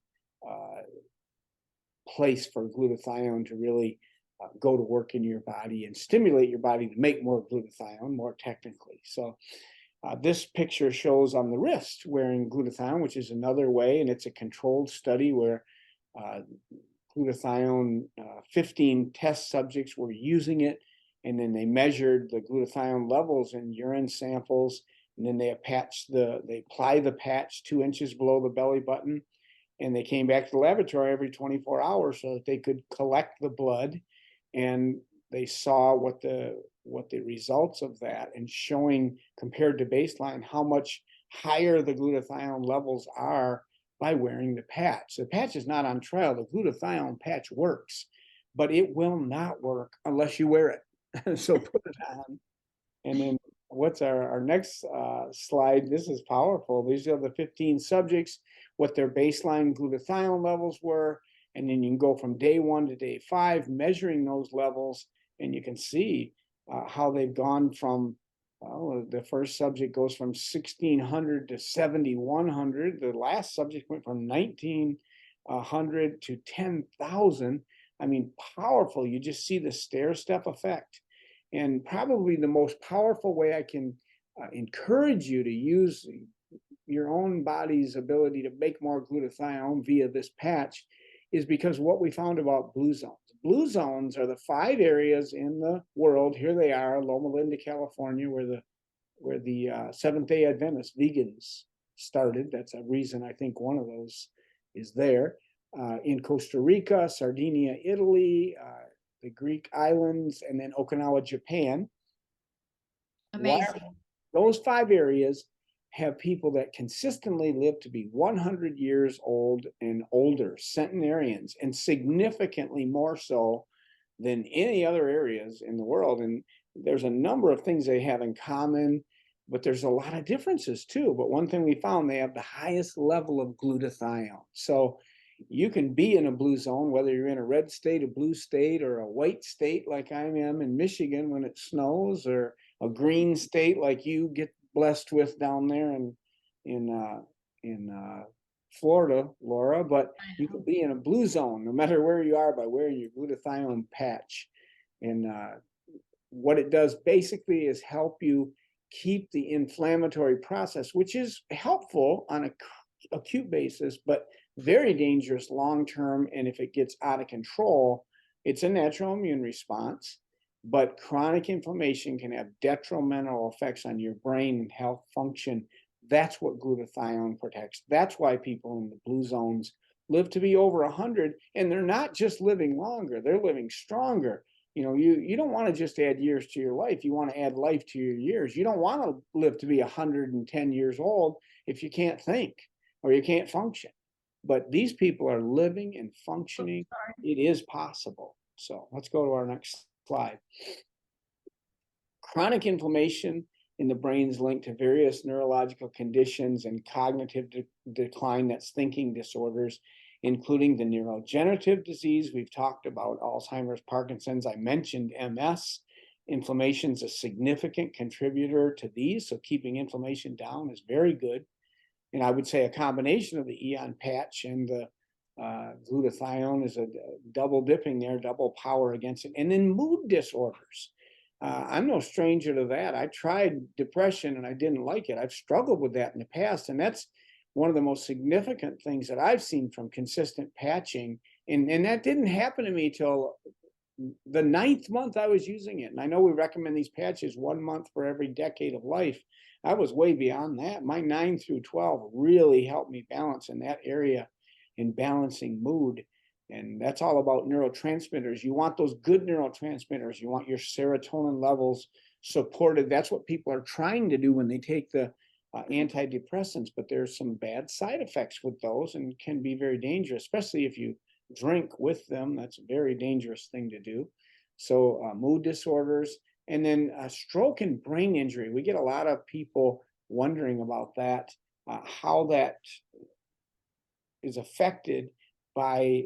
place for glutathione to really go to work in your body and stimulate your body to make more glutathione, more technically. So this picture shows on the wrist wearing glutathione, which is another way, and it's a controlled study where glutathione, 15 test subjects were using it, and then they measured the glutathione levels in urine samples, and then they apply the patch 2 inches below the belly button, and they came back to the laboratory every 24 hours so that they could collect the blood, and they saw what the results of that, and showing compared to baseline how much higher the glutathione levels are by wearing the patch. The patch is not on trial. The glutathione patch works, but it will not work unless you wear it. So put it on. And then what's our next slide? This is powerful. These are the 15 subjects, what their baseline glutathione levels were. And then you can go from day 1 to day 5, measuring those levels. And you can see how they've gone from, the first subject goes from 1,600 to 7,100. The last subject went from 1,900 to 10,000. I mean, powerful. You just see the stair-step effect. And probably the most powerful way I can encourage you to use your own body's ability to make more glutathione via this patch is because what we found about blue zones. Blue zones are the 5 areas in the world. Here they are, Loma Linda, California, where the Seventh-day Adventist vegans started. That's a reason I think one of those is there. In Costa Rica, Sardinia, Italy, the Greek islands, and then Okinawa, Japan. Amazing. Those 5 areas have people that consistently live to be 100 years old and older, centenarians, and significantly more so than any other areas in the world. And there's a number of things they have in common, but there's a lot of differences too. But one thing we found, they have the highest level of glutathione. So you can be in a blue zone, whether you're in a red state, a blue state, or a white state like I am in Michigan when it snows, or a green state like you get blessed with down there in Florida, Laura. But you can be in a blue zone no matter where you are by wearing your glutathione patch. And what it does basically is help you keep the inflammatory process, which is helpful on an acute basis, but very dangerous long term. And if it gets out of control, it's a natural immune response. But chronic inflammation can have detrimental effects on your brain and health function. That's what glutathione protects. That's why people in the blue zones live to be over 100. And they're not just living longer, they're living stronger. You don't want to just add years to your life. You want to add life to your years. You don't want to live to be 110 years old if you can't think or you can't function. But these people are living and functioning. It is possible. So let's go to our next slide. Chronic inflammation in the brain is linked to various neurological conditions and cognitive decline, that's thinking disorders, including the neurodegenerative disease. We've talked about Alzheimer's, Parkinson's. I mentioned MS. Inflammation is a significant contributor to these, so keeping inflammation down is very good. And I would say a combination of the Eon patch and the glutathione is a double dipping there, double power against it. And then mood disorders. I'm no stranger to that. I tried depression and I didn't like it. I've struggled with that in the past. And that's one of the most significant things that I've seen from consistent patching. And that didn't happen to me till the 9th month I was using it. And I know we recommend these patches 1 month for every decade of life. I was way beyond that. My 9 through 12 really helped me balance in that area in balancing mood. And that's all about neurotransmitters. You want those good neurotransmitters. You want your serotonin levels supported. That's what people are trying to do when they take the antidepressants, but there's some bad side effects with those and can be very dangerous, especially if you drink with them. That's a very dangerous thing to do. So mood disorders, and then stroke and brain injury. We get a lot of people wondering about that, how that is affected by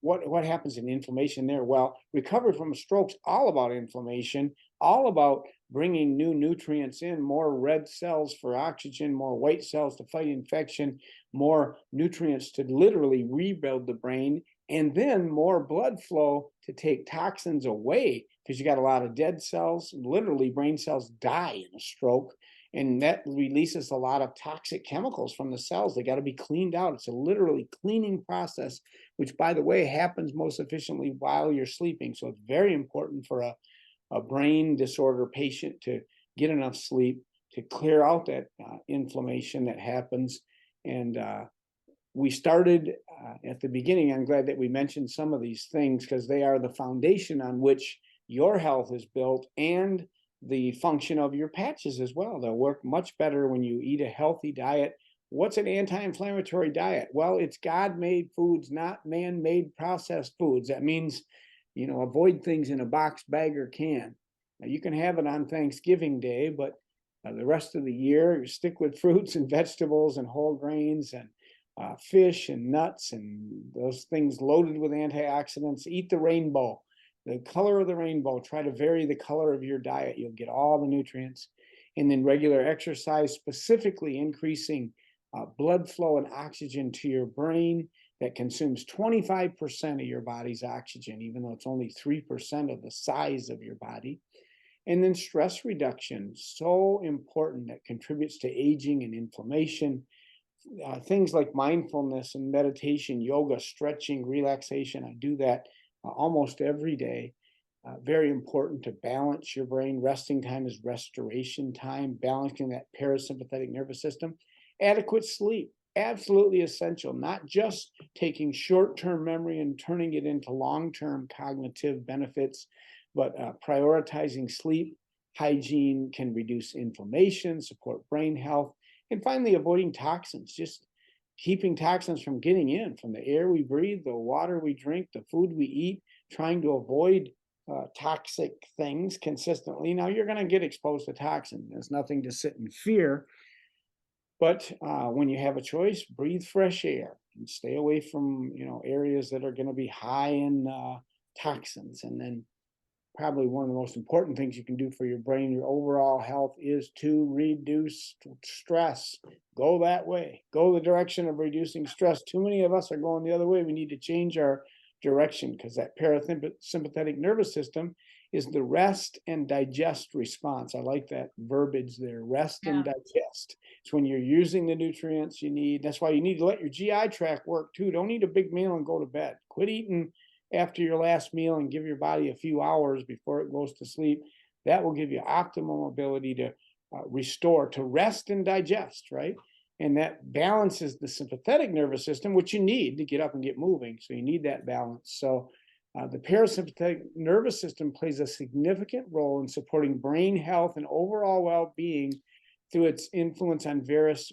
what happens in inflammation there. Well, recovery from a stroke's all about inflammation, all about bringing new nutrients in, more red cells for oxygen, more white cells to fight infection, more nutrients to literally rebuild the brain, and then more blood flow to take toxins away, because you got a lot of dead cells. Literally, brain cells die in a stroke, and that releases a lot of toxic chemicals from the cells. They got to be cleaned out. It's a literally cleaning process, which, by the way, happens most efficiently while you're sleeping. So it's very important for a brain disorder patient to get enough sleep to clear out that inflammation that happens. And we started at the beginning. I'm glad that we mentioned some of these things, because they are the foundation on which your health is built, and the function of your patches as well. They'll work much better when you eat a healthy diet. What's an anti-inflammatory diet? Well, it's God-made foods, not man-made processed foods. That means, avoid things in a box, bag, or can. Now, you can have it on Thanksgiving Day, but the rest of the year, you stick with fruits and vegetables and whole grains and fish and nuts and those things loaded with antioxidants. Eat the rainbow. The color of the rainbow. Try to vary the color of your diet. You'll get all the nutrients. And then regular exercise, specifically increasing blood flow and oxygen to your brain, that consumes 25% of your body's oxygen, even though it's only 3% of the size of your body. And then stress reduction, so important, that contributes to aging and inflammation. Things like mindfulness and meditation, yoga, stretching, relaxation. I do that almost every day. Very important to balance your brain. Resting time is restoration time, balancing that parasympathetic nervous system. Adequate sleep, absolutely essential, not just taking short-term memory and turning it into long-term cognitive benefits, but prioritizing sleep. Hygiene can reduce inflammation, support brain health, and finally, avoiding toxins, just keeping toxins from getting in, from the air we breathe, the water we drink, the food we eat, trying to avoid toxic things consistently. Now, you're going to get exposed to toxins. There's nothing to sit in fear. But when you have a choice, breathe fresh air and stay away from areas that are going to be high in toxins. And then probably one of the most important things you can do for your brain, your overall health, is to reduce stress. Go that way. Go the direction of reducing stress. Too many of us are going the other way. We need to change our direction, because that parasympathetic nervous system is the rest and digest response. I like that verbiage there, rest and digest. It's when you're using the nutrients you need. That's why you need to let your GI tract work too. Don't eat a big meal and go to bed. Quit eating after your last meal and give your body a few hours before it goes to sleep. That will give you optimal ability to restore, to rest and digest, right? And that balances the sympathetic nervous system, which you need to get up and get moving. So you need that balance. So The parasympathetic nervous system plays a significant role in supporting brain health and overall well-being through its influence on various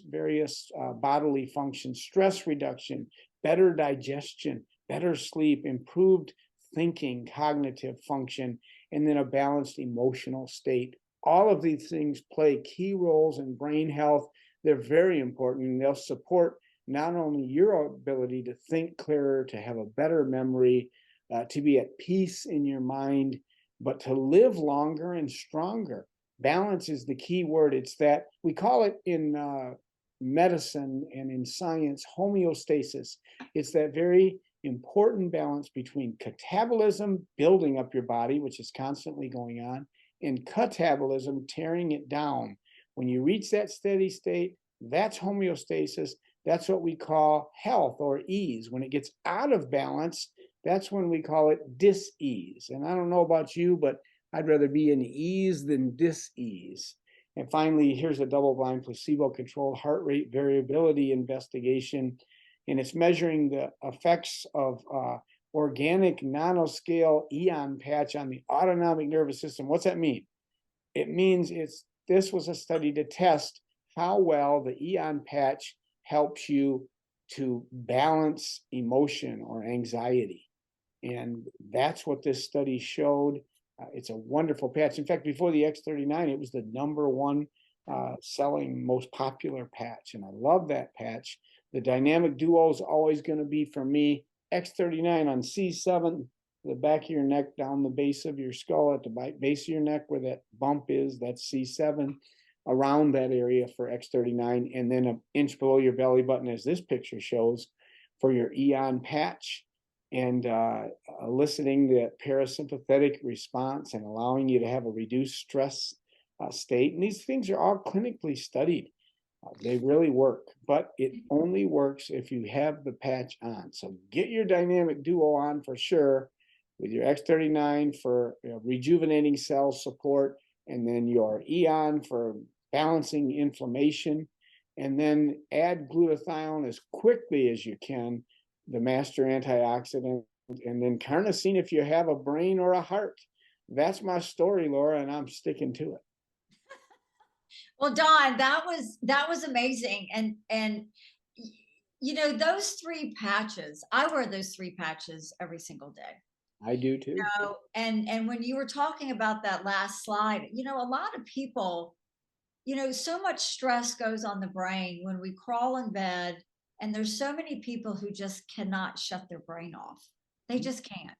bodily functions, stress reduction, better digestion, better sleep, improved thinking, cognitive function, and then a balanced emotional state. All of these things play key roles in brain health. They're very important, and they'll support not only your ability to think clearer, to have a better memory, to be at peace in your mind, but to live longer and stronger. Balance is the key word. It's that we call it in medicine and in science homeostasis. It's that very important balance between catabolism, building up your body, which is constantly going on, and catabolism, tearing it down. When you reach that steady state, that's homeostasis. That's what we call health or ease. When it gets out of balance, that's when we call it dis-ease. And I don't know about you, but I'd rather be in ease than dis-ease. And finally, here's a double-blind placebo-controlled heart rate variability investigation. And it's measuring the effects of organic nanoscale ion patch on the autonomic nervous system. What's that mean? It means this was a study to test how well the ion patch helps you to balance emotion or anxiety. And that's what this study showed. It's a wonderful patch. In fact, before the X39, it was the #1 selling most popular patch. And I love that patch. The dynamic duo is always going to be, for me, X39 on C7, the back of your neck, down the base of your skull, at the base of your neck where that bump is, that's C7, around that area for X39, and then an inch below your belly button, as this picture shows, for your Eon patch, and eliciting the parasympathetic response and allowing you to have a reduced stress state. And these things are all clinically studied. They really work, but it only works if you have the patch on. So get your dynamic duo on for sure, with your X39 for rejuvenating cell support, and then your Eon for balancing inflammation, and then add glutathione as quickly as you can, the master antioxidant, and then carnosine if you have a brain or a heart. That's my story, Laura, and I'm sticking to it. Well, Don, that was amazing. And you know, those 3 patches, I wear those 3 patches every single day. I do too. And when you were talking about that last slide, you know, a lot of people, you know, so much stress goes on the brain when we crawl in bed, and there's so many people who just cannot shut their brain off. They just can't.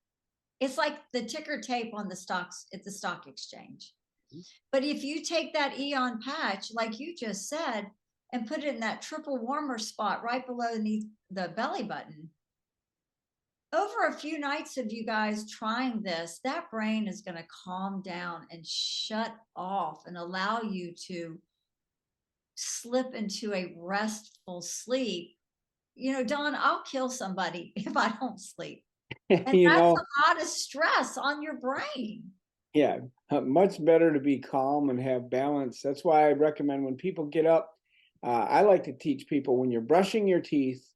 It's like the ticker tape on the stocks at the stock exchange. But if you take that Eon patch, like you just said, and put it in that triple warmer spot right below the belly button, over a few nights of you guys trying this, that brain is going to calm down and shut off and allow you to slip into a restful sleep. You know, Don, I'll kill somebody if I don't sleep. And You that's know, a lot of stress on your brain. yeah, much better to be calm and have balance. That's why I recommend when people get up, I like to teach people, when you're brushing your teeth,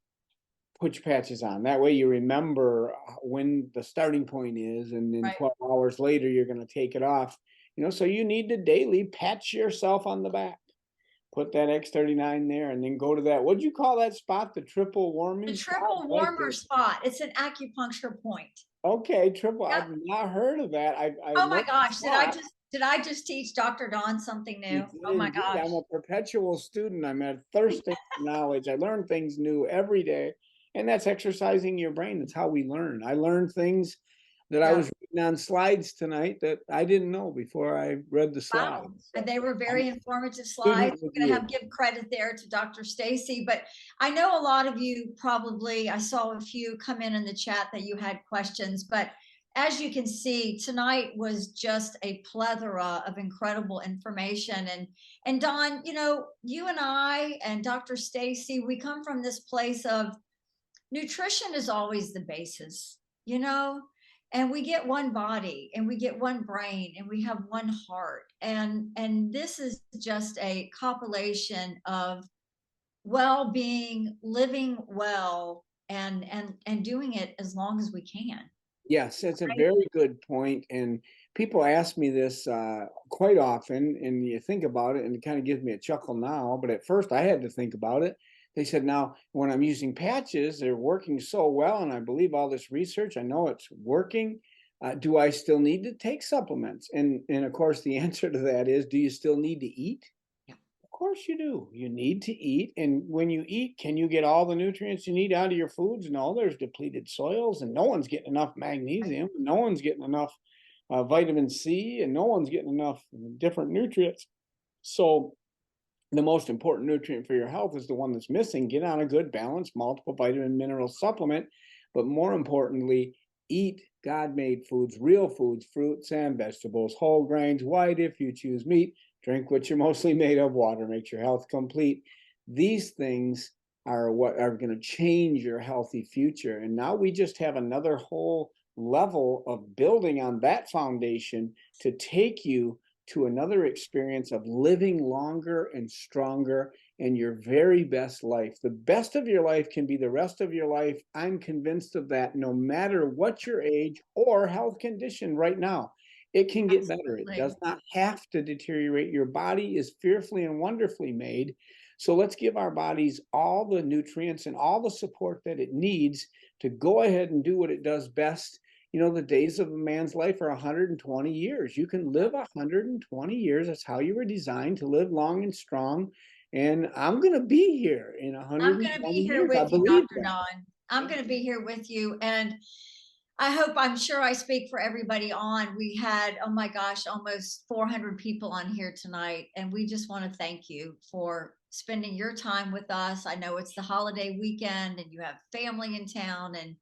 put your patches on. That way you remember when the starting point is, and then Right. 12 hours later, you're going to take it off. So you need to daily patch yourself on the back. Put that X39 there, and then go to that. What'd you call that spot? The triple warming The spot? triple I like warmer it. spot. It's an acupuncture point. Okay, triple. Yep. I've not heard of that. I Oh know my the gosh, spot. did I just teach Dr. Don something You new? did Oh my indeed. gosh. I'm a perpetual student. I'm a thirsting for knowledge. I learn things new every day, and that's exercising your brain. That's how we learn. I learned things that I Yep. was reading on slides tonight that I didn't know before I read the Wow. slides. And So they were I'm very a informative slides. student with We're going to you. have give credit there to Dr. Stacy, but I know a lot of you probably, I saw a few come in the chat that you had questions, but as you can see, tonight was just a plethora of incredible information. And Don, you know, you and I and Dr. Stacy, we come from this place of nutrition is always the basis, you know, and we get one body and we get one brain and we have one heart, and this is just a compilation of well-being, living well, and doing it as long as we can. Yes, that's a right? very good point, and people ask me this, quite often, and you think about it, and it kinda gives me a chuckle now, but at first I had to think about it. They said, "Now, when I'm using patches, they're working so well, and I believe all this research, I know it's working, do I still need to take supplements?" And of course, the answer to that is, do you still need to eat? Yeah, Of course you do. You need to eat. And when you eat, can you get all the nutrients you need out of your foods? No, there's depleted soils, and no one's getting enough right. magnesium. No one's getting enough vitamin C, and no one's getting enough different nutrients. So, the most important nutrient for your health is the one that's missing. Get on a good balanced multiple vitamin mineral supplement. But more importantly, eat God made foods, real foods, fruits and vegetables, whole grains, white if you choose meat. Drink what you're mostly made of. Water makes your health complete. These things are what are going to change your healthy future. And now we just have another whole level of building on that foundation to take you to another experience of living longer and stronger and your very best life. The best of your life can be the rest of your life. I'm convinced of that no matter what your age or health condition right now. It can get better. It does Absolutely. not have to deteriorate. Your body is fearfully and wonderfully made. So let's give our bodies all the nutrients and all the support that it needs to go ahead and do what it does best. The days of a man's life are 120 years. You can live 120 years. That's how you were designed to live long and strong. And I'm going to be here in I'm going to 120 be here years. I with you, believe Dr. that. Don. I'm Yeah. going to be here with you. And I'm sure I speak for everybody on. We had, oh my gosh, almost 400 people on here tonight. And we just want to thank you for spending your time with us. I know it's the holiday weekend and you have family in town, and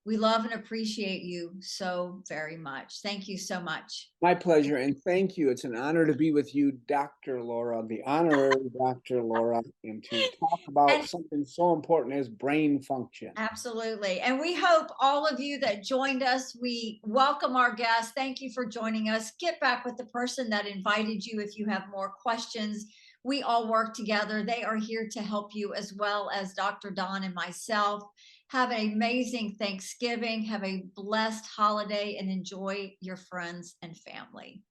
we love and appreciate you so very much. Thank you so much. My pleasure. And thank you. It's an honor to be with you, Dr. Laura, the honorary Dr. Laura, and to talk about And something so important as brain function. absolutely. And we hope all of you that joined us, we welcome our guests. Thank you for joining us. Get back with the person that invited you if you have more questions. We all work together. They are here to help you, as well as Dr. Don and myself. Have an amazing Thanksgiving. Have a blessed holiday and enjoy your friends and family.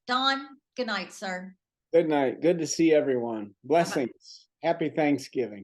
Don, good night, sir. Good night. Good to see everyone. Bye bye. Blessings. Happy Thanksgiving.